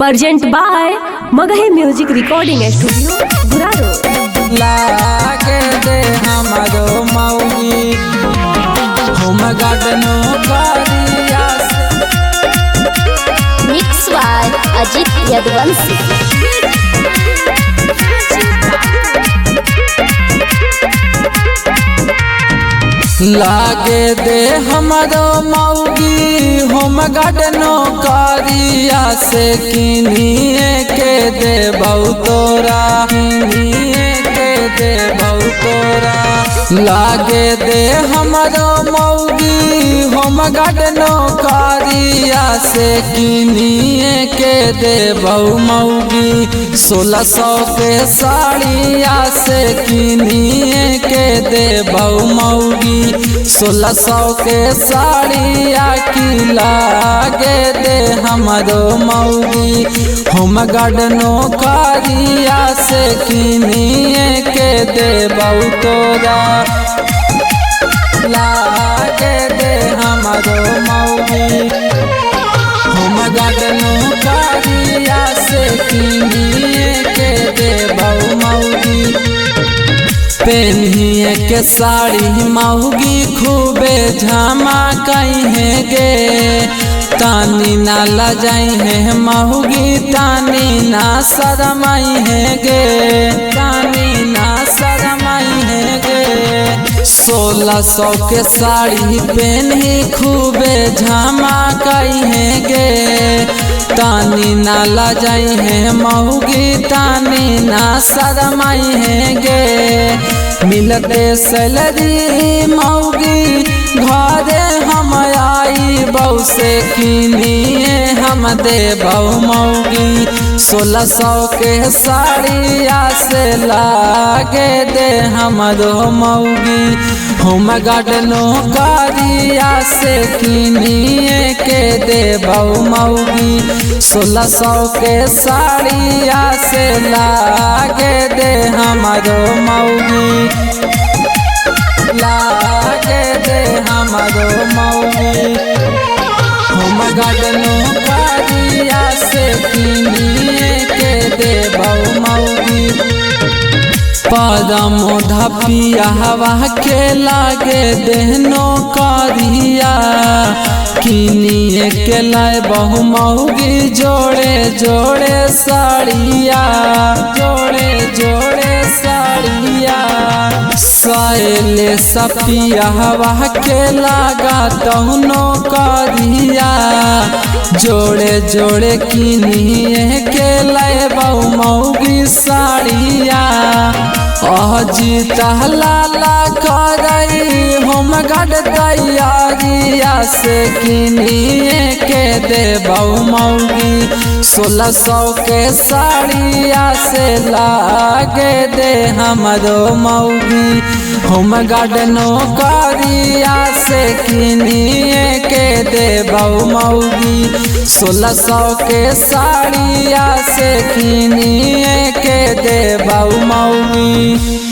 Present by Magahi music recording studio Guraru. लागे दे हमारो मौगी हम गार्डनो करिया मिक्स बाय अजित यदुवंशी। लागे दे हमारो मौगी हम गार्डनो करिया से किनिए के दे बहुतोरा किनिए के दे बहुतोरा। लागे दे हमारो मौगी हम गार्डनो करिया से किनिए के दे बहु मौगी 1600 के साड़िया से किनिए के दे बहु मौगी 1600 के साड़िया की लागे दे हमारो मौगी हम गार्डनो करिया से किनिए के दे बहुतोरा। लागे दे हमारो मौगी हम गार्डनो करिया से किनिए के दे बहु मौगी। पेन्हिए के साड़ी मौगी खूबे झमकई है गे तानी ना लजाई है मौगी तानी ना शरमाई है गे तानी ना शरमाई है गे। 1600 के साड़ी पेन्ही खूबे झमकई है गे तानी ना लजाई है मौगी तानी ना शरमाई है गे। मिलते सैलरी मौगी घरे हम आई बहु से किनिए हम दे बहु मौगी 1600 के साड़िया से लागे दे हमारो मौगी हम गार्डनो करिया से किनिए के दे बहु मौगी 1600 के साड़िया से लागे दे हमारो मौगी लागे दे हमारो मौगी हम गार्डनो करिया से किनिए के दे बहु मौगी। पदमो धपिया हवा के लागे देहनो करिया किनिए के लाए बहु मौगी जोड़े जोड़े साड़िया जोड़े जोड़े साड़िया। साइले सपिया हवा के लागा तहुनो करिया जोड़े जोड़े किनिए के लाए बहु मौगी साड़िया। अजीत लाला करई हम गढ़ तैयारिया से किनिए के दे बहु मौगी 1600 के साड़िया से लागे दे हमारो मौगी हम गार्डनो करिया से किनिए के दे बहु मौगी 1600 के साड़िया से किनिए के दे बहु मौगी।